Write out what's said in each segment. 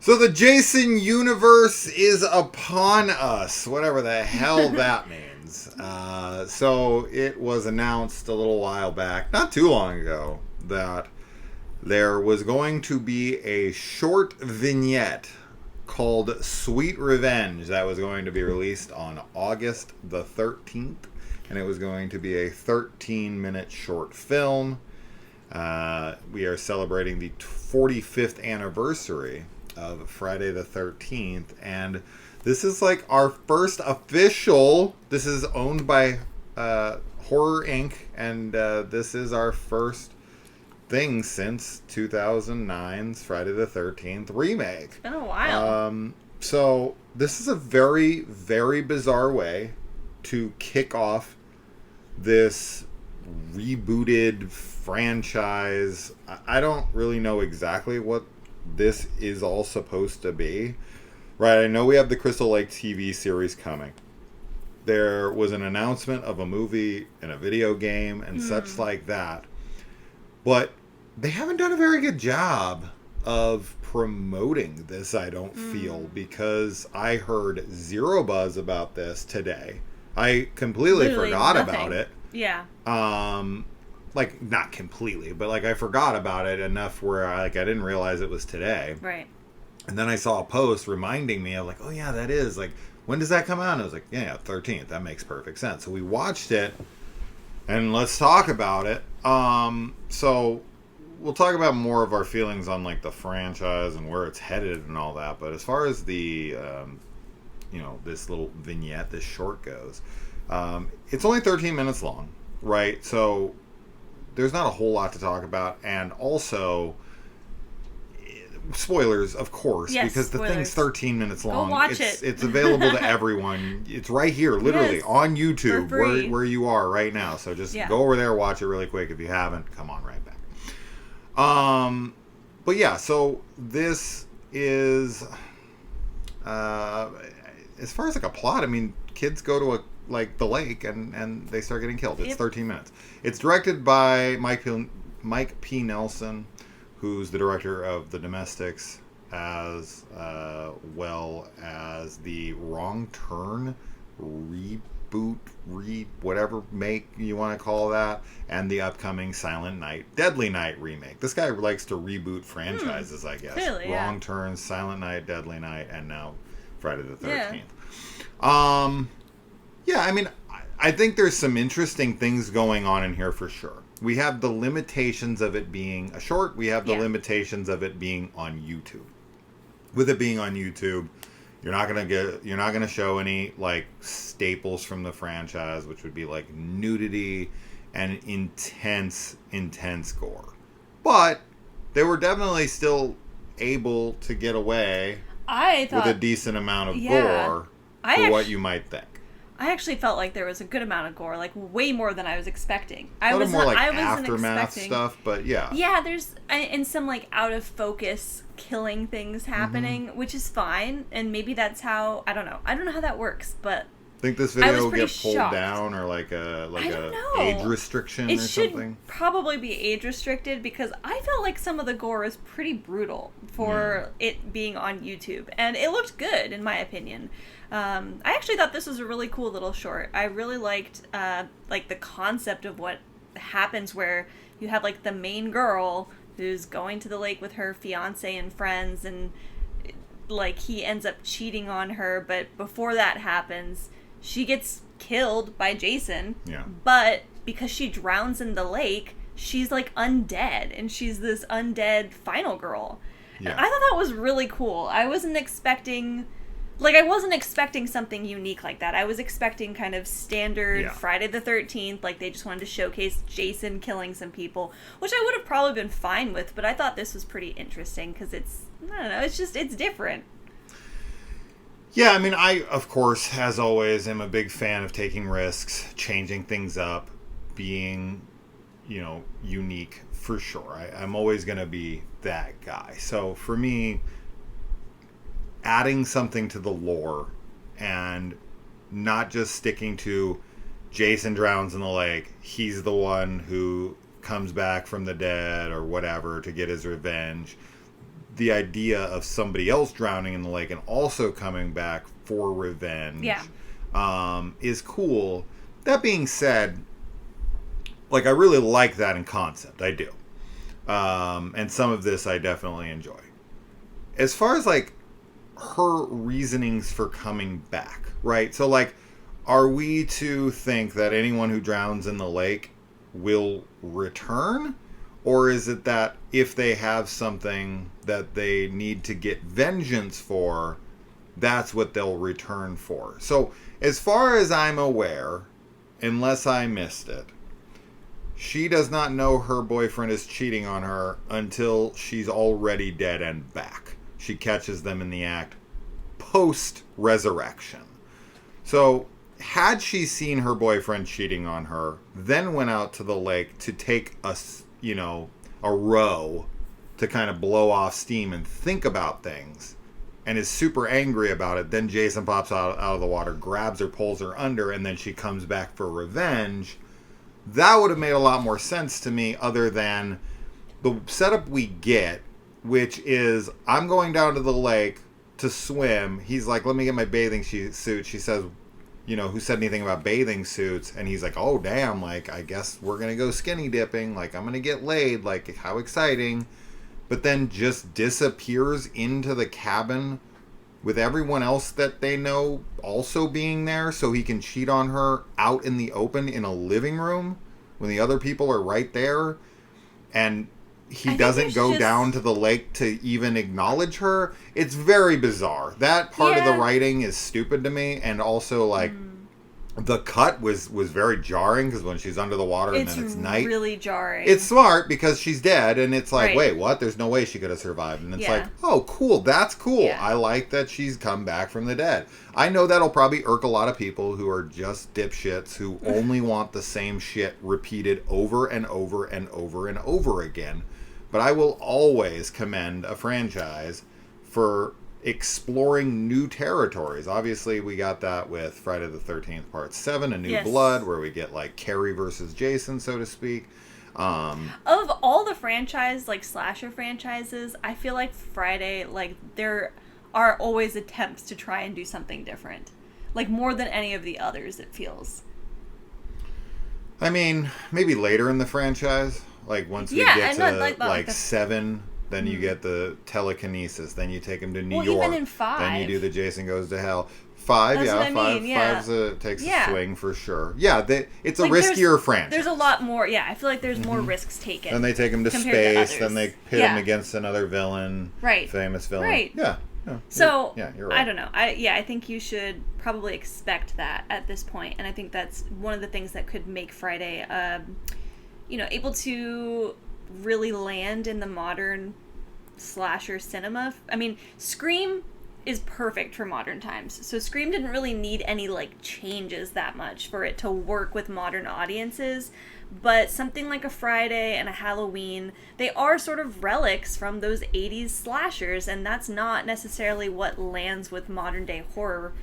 So the Jason universe is upon us, whatever the hell that means. So it was announced a little while back, not too long ago, that there was going to be a short vignette called Sweet Revenge that was going to be released on August the 13th. And it was going to be a 13-minute short film. We are celebrating the 45th anniversary of Friday the 13th, and this is like our first official, this is owned by Horror Inc., and this is our first thing since 2009's Friday the 13th remake. It's been a while. So this is a very, very bizarre way to kick off this rebooted franchise. I don't really know exactly what this is all supposed to be. Right, I know we have the Crystal Lake TV series coming. There was an announcement of a movie and a video game and such like that. But they haven't done a very good job of promoting this, I don't feel, because I heard zero buzz about this today. I completely Literally forgot nothing. about it. Yeah. Like, not completely, but like I forgot about it enough where I didn't realize it was today. Right. And then I saw a post reminding me of like, oh yeah, that is like, when does that come out? And I was like, yeah, 13th. That makes perfect sense. So we watched it, and let's talk about it. So we'll talk about more of our feelings on like the franchise and where it's headed and all that. But as far as the, this little vignette, this short goes, it's only 13 minutes long, right? So there's not a whole lot to talk about, and also spoilers, of course, yes, because the thing's 13 minutes long. Go watch it. It's available to everyone. It's right here, literally, yes, on YouTube, for free. where you are right now. So just go over there, watch it really quick. If you haven't, come on right back. But yeah, so this is, as far as like a plot, I mean, kids go to the lake and they start getting killed. It's 13 minutes. It's directed by Mike P. Nelson, who's the director of The Domestics, as well as the Wrong Turn reboot, whatever make you want to call that, and the upcoming Silent Night, Deadly Night remake. This guy likes to reboot franchises, I guess. Clearly, Wrong Turn, Silent Night, Deadly Night, and now Friday the 13th. Yeah, I mean, I think there's some interesting things going on in here for sure. We have the limitations of it being a short. We have the limitations of it being on YouTube. With it being on YouTube, you're not gonna show any like staples from the franchise, which would be like nudity and intense gore. But they were definitely still able to get away with a decent amount of gore for what you might think. I actually felt like there was a good amount of gore, like way more than I was expecting. I was more like aftermath stuff, but yeah. Yeah, there's and some like out of focus killing things happening, which is fine, and maybe that's how I don't know how that works, but think this video will get pulled shocked. Down or like a age restriction or something? It should probably be age restricted because I felt like some of the gore is pretty brutal for it being on YouTube, and it looked good in my opinion. I actually thought this was a really cool little short. I really liked the concept of what happens where you have like the main girl who's going to the lake with her fiance and friends, and like he ends up cheating on her, but before that happens, she gets killed by Jason. Yeah. But because she drowns in the lake, she's like undead, and she's this undead final girl. Yeah. And I thought that was really cool. I wasn't expecting something unique like that. I was expecting kind of standard Friday the 13th, like they just wanted to showcase Jason killing some people, which I would have probably been fine with, but I thought this was pretty interesting because it's different. Yeah, I mean, I, of course, as always, am a big fan of taking risks, changing things up, being, unique for sure. I'm always going to be that guy. So for me, adding something to the lore and not just sticking to Jason drowns in the lake, he's the one who comes back from the dead or whatever to get his revenge. the idea of somebody else drowning in the lake and also coming back for revenge is cool. That being said, like, I really like that in concept. I do. And some of this I definitely enjoy. As far as, like, her reasonings for coming back, right? So, like, are we to think that anyone who drowns in the lake will return? Or is it that if they have something that they need to get vengeance for, that's what they'll return for? So, as far as I'm aware, unless I missed it, she does not know her boyfriend is cheating on her until she's already dead and back. She catches them in the act post-resurrection. So, had she seen her boyfriend cheating on her, then went out to the lake to take a row to kind of blow off steam and think about things, and is super angry about it, then Jason pops out of the water, grabs her, pulls her under, and then she comes back for revenge, that would have made a lot more sense to me, other than the setup we get, which is, I'm going down to the lake to swim. He's like, let me get my bathing suit. She says, who said anything about bathing suits? And he's like, oh, damn, like, I guess we're going to go skinny dipping. Like, I'm going to get laid. Like, how exciting. But then just disappears into the cabin with everyone else that they know also being there, so he can cheat on her out in the open in a living room when the other people are right there. And he doesn't go down to the lake to even acknowledge her. It's very bizarre. That part of the writing is stupid to me. And also, like, the cut was very jarring, because when she's under the water and then it's night. It's really jarring. It's smart because she's dead, and it's like, wait, what? There's no way she could have survived. And it's like, oh, cool. That's cool. Yeah. I like that she's come back from the dead. I know that'll probably irk a lot of people who are just dipshits who only want the same shit repeated over and over and over and over again. But I will always commend a franchise for exploring new territories. Obviously, we got that with Friday the 13th Part 7, A New Blood, where we get, like, Carrie versus Jason, so to speak. Of all the franchise, like, slasher franchises, I feel like Friday, like, there are always attempts to try and do something different. Like, more than any of the others, it feels. I mean, maybe later in the franchise. Like, once we get to, like 7, then you get the telekinesis. Then you take him to New York. Even in 5. Then you do the Jason Goes to Hell. 5, That's what I mean, 5 takes a swing for sure. Yeah, it's a riskier franchise. There's a lot more, I feel like there's more risks taken. Then they take him to space. Then they pit him against another villain. Right. Famous villain. Right. Yeah. So, you're right. I don't know. I think you should probably expect that at this point. And I think that's one of the things that could make Friday... able to really land in the modern slasher cinema. I mean, Scream is perfect for modern times. So Scream didn't really need any, like, changes that much for it to work with modern audiences. But something like a Friday and a Halloween, they are sort of relics from those 80s slashers, and that's not necessarily what lands with modern day horror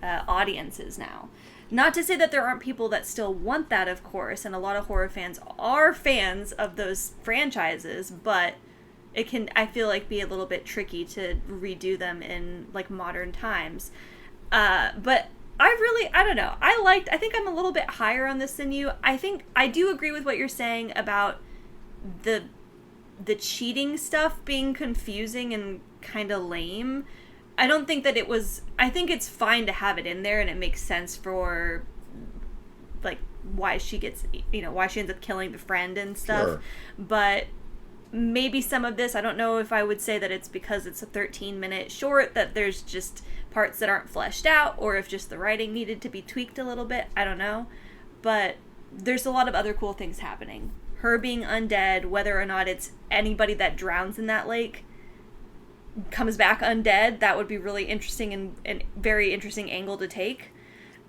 audiences now. Not to say that there aren't people that still want that, of course, and a lot of horror fans are fans of those franchises, but it can, I feel like, be a little bit tricky to redo them in, like, modern times. But I don't know. I think I'm a little bit higher on this than you. I think I do agree with what you're saying about the cheating stuff being confusing and kind of lame. I don't think that it was... I think it's fine to have it in there, and it makes sense for, like, why she gets... why she ends up killing the friend and stuff. Sure. But maybe some of this, I don't know if I would say that it's because it's a 13-minute short, that there's just parts that aren't fleshed out, or if just the writing needed to be tweaked a little bit. I don't know. But there's a lot of other cool things happening. Her being undead, whether or not it's anybody that drowns in that lake... comes back undead, that would be really interesting and very interesting angle to take.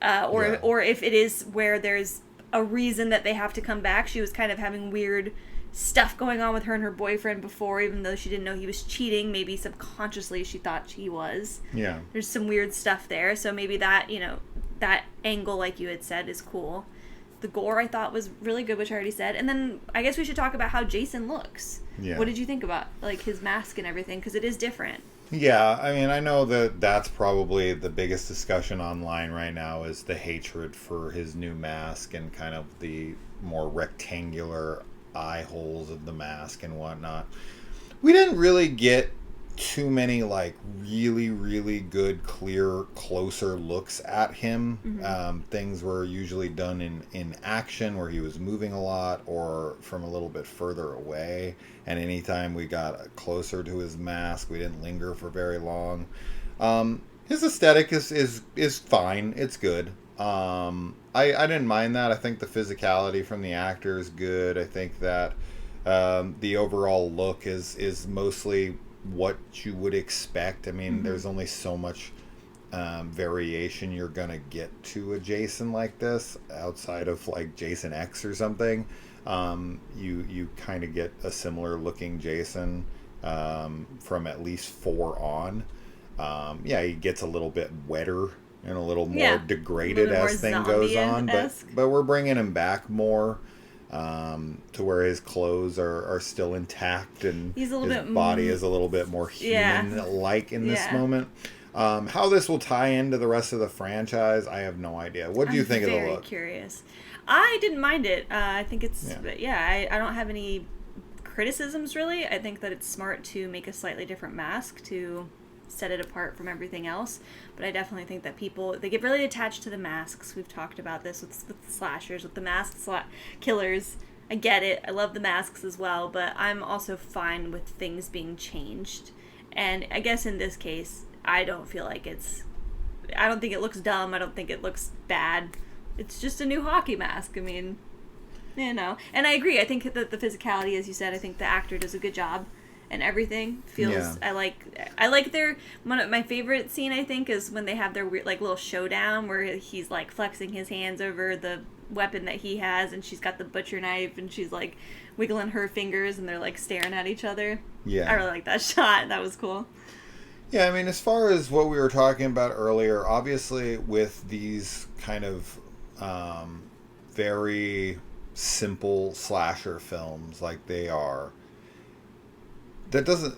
Or if it is where there's a reason that they have to come back. She was kind of having weird stuff going on with her and her boyfriend before, even though she didn't know he was cheating. Maybe subconsciously she thought he was. Yeah. There's some weird stuff there. So maybe that, that angle, like you had said, is cool. The gore I thought was really good, which I already said. And then I guess we should talk about how Jason looks. Yeah. What did you think about like his mask and everything? Because it is different. Yeah, I mean, I know that that's probably the biggest discussion online right now is the hatred for his new mask and kind of the more rectangular eye holes of the mask and whatnot. We didn't really get too many like really good, clear, closer looks at him. Things were usually done in action where he was moving a lot or from a little bit further away. And anytime we got closer to his mask, we didn't linger for very long. His aesthetic is fine. It's good. I didn't mind that. I think the physicality from the actor is good. I think that the overall look is mostly what you would expect. I mean, there's only so much variation you're gonna get to a Jason like this outside of like Jason X or something. You kind of get a similar looking Jason from at least 4 on. Yeah, he gets a little bit wetter and a little more degraded as thing goes on, but we're bringing him back more to where his clothes are still intact and his body is a little bit more human-like in this moment. How this will tie into the rest of the franchise, I have no idea. What do you think of the look? I'm very curious. I didn't mind it. I think it's I don't have any criticisms really. I think that it's smart to make a slightly different mask to set it apart from everything else. But I definitely think that people, they get really attached to the masks. We've talked about this with the slashers, with the masked killers. I get it. I love the masks as well, but I'm also fine with things being changed. And I guess in this case, I don't feel like I don't think it looks dumb. I don't think it looks bad. It's just a new hockey mask. I mean, you know. And I agree. I think that the physicality, as you said, I think the actor does a good job. And everything feels. I like their one of my favorite scene. I think is when they have their weird, like little showdown where he's like flexing his hands over the weapon that he has, and she's got the butcher knife, and she's like wiggling her fingers, and they're like staring at each other. Yeah, I really like that shot. That was cool. Yeah, I mean, as far as what we were talking about earlier, obviously with these kind of very simple slasher films like they are. That doesn't.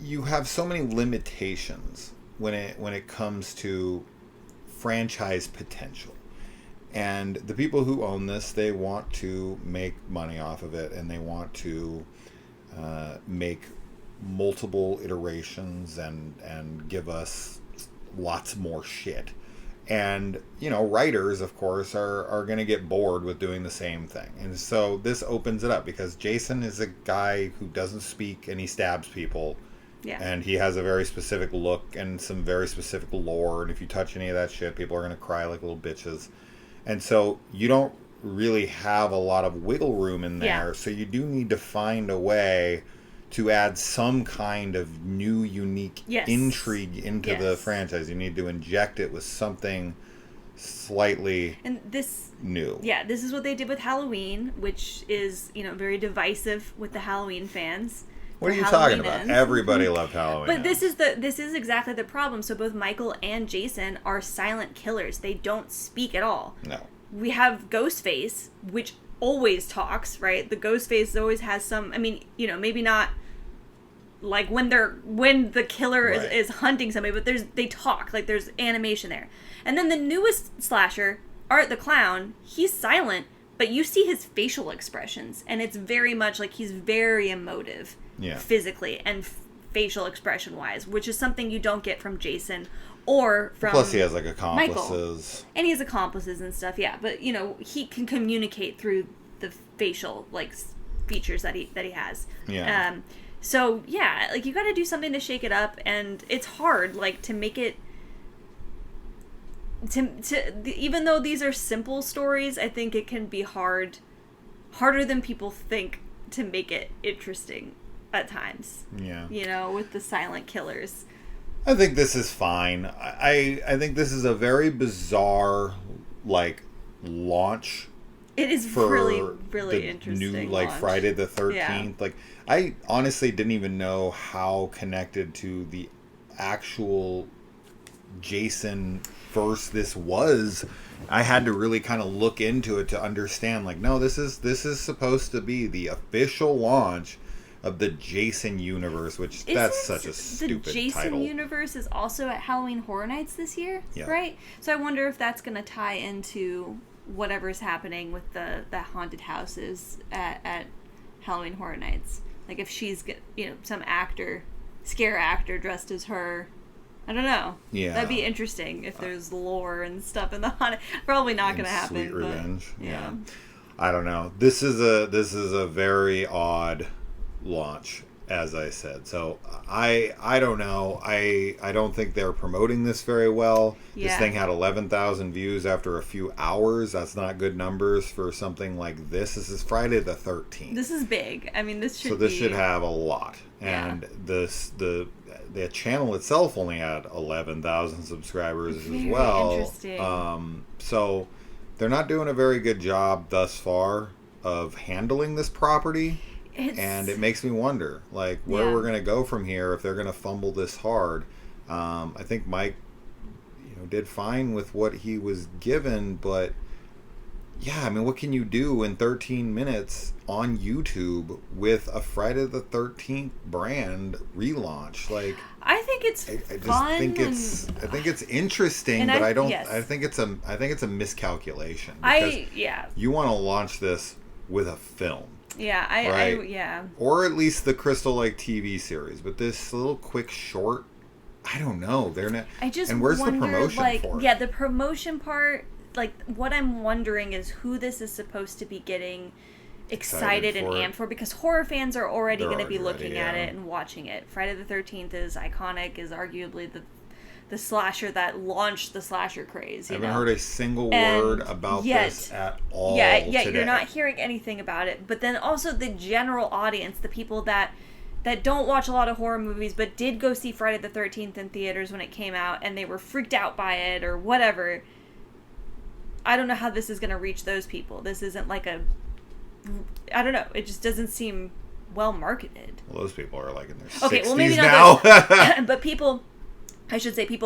You have so many limitations when it comes to franchise potential, and the people who own this, they want to make money off of it, and they want to make multiple iterations and give us lots more shit. And, you know, writers, of course, are going to get bored with doing the same thing. And so this opens it up because Jason is a guy who doesn't speak and he stabs people. Yeah. And he has a very specific look and some very specific lore. And if you touch any of that shit, people are going to cry like little bitches. And so you don't really have a lot of wiggle room in there. Yeah. So you do need to find a way to add some kind of new, unique intrigue into the franchise. You need to inject it with something slightly new. Yeah, this is what they did with Halloween, which is, you know, very divisive with the Halloween fans. What are you talking about? Everybody loved Halloween. But this is exactly the problem. So both Michael and Jason are silent killers. They don't speak at all. No. We have Ghostface, which always talks, right? The Ghostface always has some, I mean, you know, maybe not like when the killer is hunting somebody, but they talk, like there's animation there. And then the newest slasher, Art the Clown, he's silent, but you see his facial expressions, and it's very much like he's very emotive physically and facial expression wise, which is something you don't get from Jason or from Plus he has like accomplices. Michael. And he has accomplices and stuff, yeah. But you know, he can communicate through the facial like features that he has. Yeah. So yeah, like you got to do something to shake it up, and it's hard like to make it even though these are simple stories, I think it can be harder than people think to make it interesting at times. Yeah. You know, with the silent killers. I think this is fine. I think this is a very bizarre, like, launch. It is really, really interesting. New, like, launch. Friday the 13th. Yeah. Like, I honestly didn't even know how connected to the actual Jason verse this was, I had to really kind of look into it to understand, like, no, this is supposed to be the official launch of the Jason universe, which that's such a stupid title. The Jason title. universe is also at Halloween Horror Nights this year, right? So I wonder if that's going to tie into whatever's happening with the haunted houses at Halloween Horror Nights. Like if she's, some scare actor dressed as her. I don't know. Yeah. That'd be interesting if there's lore and stuff in the haunted. Probably not going to happen. Sweet Revenge. But, yeah. I don't know. This is a very odd launch, as I said. So I don't know. I don't think they're promoting this very well. Yeah. This thing had 11,000 views after a few hours. That's not good numbers for something like this. This is Friday the 13th. This is big. I mean, this should should have a lot. And the channel itself only had 11,000 subscribers as well. Interesting. So they're not doing a very good job thus far of handling this property. And it makes me wonder, like, where we're going to go from here if they're going to fumble this hard. I think Mike, did fine with what he was given, but yeah, I mean, what can you do in 13 minutes on YouTube with a Friday the 13th brand relaunch? Like, I think it's I fun. think it's interesting, but I don't. Yes. I think it's a miscalculation. You want to launch this with a film. Yeah, I or at least the Crystal Lake TV series, but this little quick short, I don't know. They're not. I just and where's wonder, the promotion for it? Yeah, the promotion part. Like, what I'm wondering is who this is supposed to be getting excited and amped for, because horror fans are already going to be looking at it and watching it. Friday the 13th is iconic, is arguably the slasher that launched the slasher craze. I haven't heard a single word about this at all. Today. You're not hearing anything about it. But then also the general audience, the people that don't watch a lot of horror movies but did go see Friday the 13th in theaters when it came out and they were freaked out by it or whatever. I don't know how this is going to reach those people. This isn't like I don't know. It just doesn't seem well marketed. Well, those people are like in their 60s well, maybe now. Not but people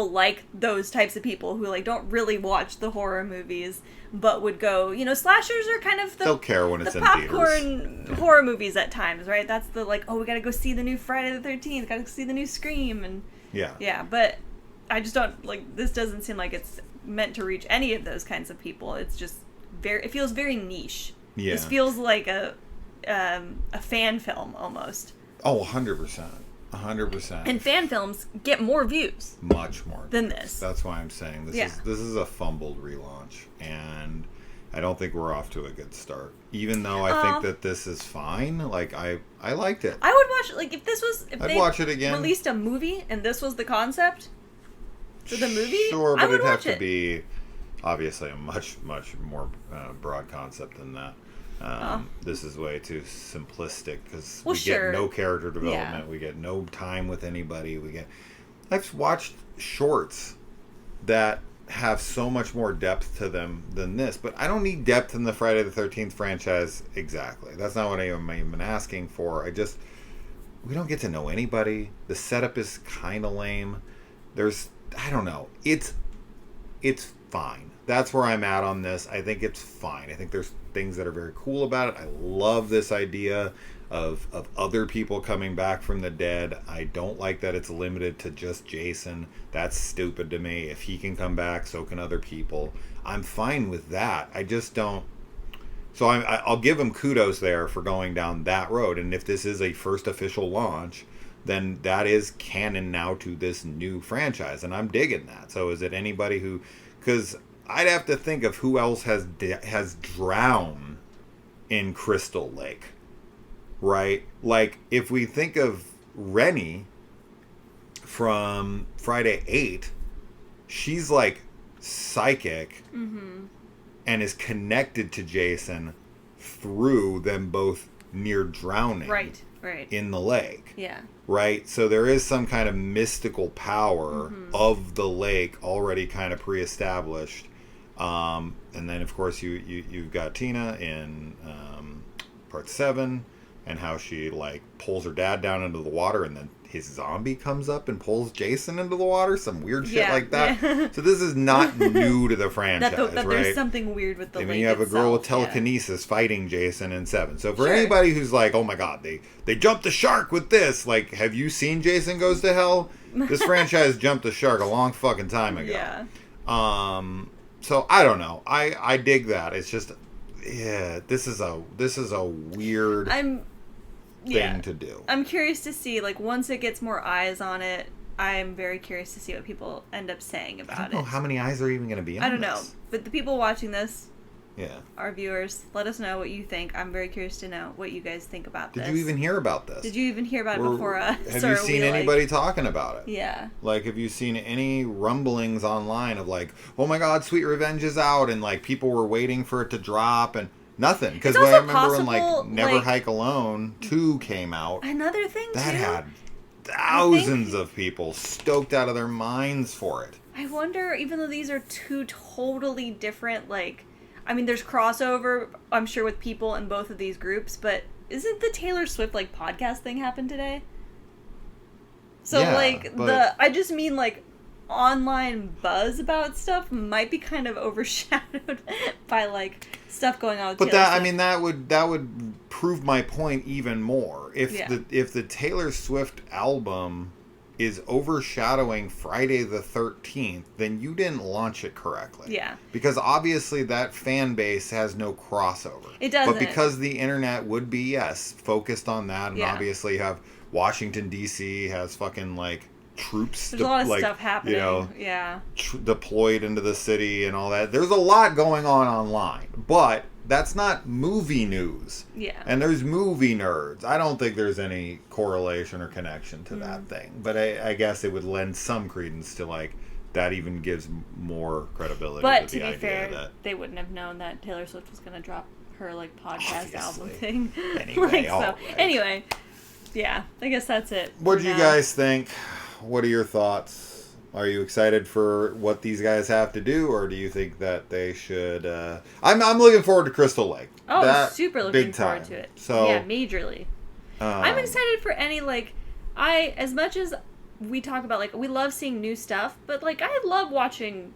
like those types of people who like don't really watch the horror movies but would go, slashers are kind of they'll care when it's in popcorn horror movies at times, right? That's the like, we got to go see the new Friday the 13th, got to see the new Scream, and yeah, but I just don't like, this doesn't seem like it's meant to reach any of those kinds of people. It's just it feels very niche. Yeah. This feels like a fan film almost. Oh, 100%. 100%. And fan films get more views. Much more than this. That's why I'm saying this is a fumbled relaunch, and I don't think we're off to a good start. Even though I think that this is fine. Like, I liked it. I would watch, like, if I'd watch it again. Released a movie and this was the concept for the movie, sure, but it'd have to be obviously a much, much more broad concept than that. This is way too simplistic because we get no character development. We get no time with anybody. I've watched shorts that have so much more depth to them than this, but I don't need depth in the Friday the 13th franchise exactly. That's not what I'm even asking for. We don't get to know anybody. The setup is kind of lame. I don't know. It's fine. That's where I'm at on this. I think it's fine. I think there's things that are very cool about it. I love this idea of other people coming back from the dead. I don't like that it's limited to just Jason. That's stupid to me. If he can come back, so can other people. I'm fine with that. I just don't. So I'll give him kudos there for going down that road. And if this is a first official launch, then that is canon now to this new franchise. And I'm digging that. So is it anybody who... Because I'd have to think of who else has drowned in Crystal Lake, right? Like, if we think of Rennie from Friday 8, she's like psychic and is connected to Jason through them both near drowning in the lake. Yeah. Right? So there is some kind of mystical power of the lake already kind of pre-established. And then, of course, you've got Tina in part 7. and how she like pulls her dad down into the water, and then his zombie comes up and pulls Jason into the water, some weird shit like that. Yeah. So this is not new to the franchise, that right? There's something weird with the lake you have a girl with itself, telekinesis fighting Jason in 7. So for Sure. anybody who's like, oh my god, they jumped the shark with this, like, have you seen Jason Goes to Hell? This franchise jumped the shark a long fucking time ago. Yeah. So I don't know. I dig that. It's just, yeah, this is a weird thing to do. I'm curious to see, like, once it gets more eyes on it, I'm very curious to see what people end up saying about it. I don't know how many eyes are even going to be on this. I don't know. But the people watching this, yeah, our viewers, let us know what you think. I'm very curious to know what you guys think about this. Did you even hear about this? Did you even hear about it before? Have you seen anybody talking about it? Yeah. Like, have you seen any rumblings online of like, oh my god, Sweet Revenge is out, and like people were waiting for it to drop, and nothing. Because I remember when like Never Hike Alone 2 came out. Another thing that too. Had thousands of people stoked out of their minds for it. I wonder, even though these are two totally different, like, I mean, there's crossover, I'm sure, with people in both of these groups, but isn't the Taylor Swift, like, podcast thing happen today? So, yeah, like, I just mean, like, online buzz about stuff might be kind of overshadowed by, like, stuff going on with But Taylor that, Swift. I mean, that would prove my point even more. If the Taylor Swift album is overshadowing Friday the 13th, then you didn't launch it correctly. Yeah. Because obviously that fan base has no crossover. It doesn't. But because the internet would be, yes, focused on that, and obviously you have Washington, D.C. has fucking, like, troops. There's a lot of stuff happening. You know, yeah. Deployed into the city and all that. There's a lot going on online. But that's not movie news. Yeah. And there's movie nerds. I don't think there's any correlation or connection to that thing. But I guess it would lend some credence to, like, that even gives more credibility but to the idea be fair, that they wouldn't have known that Taylor Swift was going to drop her, like, podcast album Obviously. thing. Anyway, Anyway, yeah, I guess that's it. What do you guys think? What are your thoughts? Are you excited for what these guys have to do, or do you think that they should? I'm looking forward to Crystal Lake. Oh, super looking big forward time. to it. So yeah, majorly. I'm excited for any, like, as much as we talk about, like, we love seeing new stuff, but, like, I love watching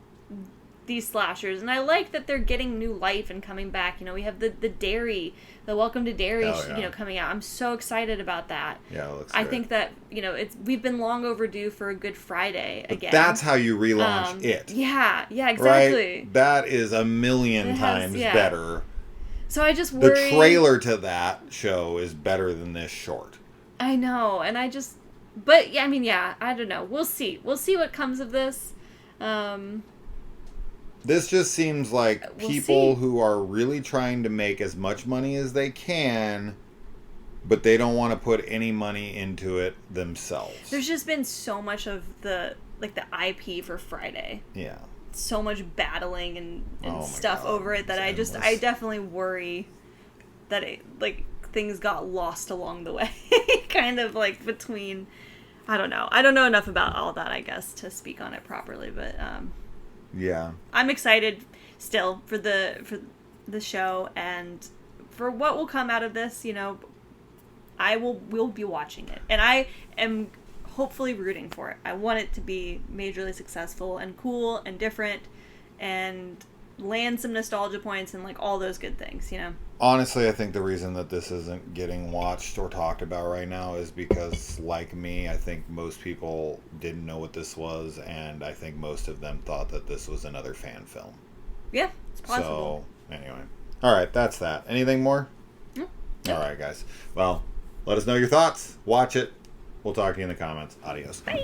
these slashers, and I like that they're getting new life and coming back. You know, we have the Derry, the Welcome to Derry, coming out. I'm so excited about that. Yeah, it looks I great. think that, we've been long overdue for a Good Friday again. That's how you relaunch it. Yeah, exactly. Right? That is a million times better. So I just worry. The trailer to that show is better than this short. I know, and but yeah, I mean, yeah, I don't know. We'll see. We'll see what comes of this. This just seems like people who are really trying to make as much money as they can, but they don't want to put any money into it themselves. There's just been so much of the IP for Friday. Yeah. So much battling and stuff God, over it that I definitely worry that things got lost along the way. Kind of like between, I don't know enough about all that, I guess, to speak on it properly, but yeah, I'm excited still for the show and for what will come out of this. We'll be watching it, and I am hopefully rooting for it. I want it to be majorly successful and cool and different and land some nostalgia points and, like, all those good things, Honestly, I think the reason that this isn't getting watched or talked about right now is because, like me, I think most people didn't know what this was, and I think most of them thought that this was another fan film. Yeah, it's possible. So, anyway. Alright, that's that. Anything more? No. Alright, guys. Well, let us know your thoughts. Watch it. We'll talk to you in the comments. Adios. Bye.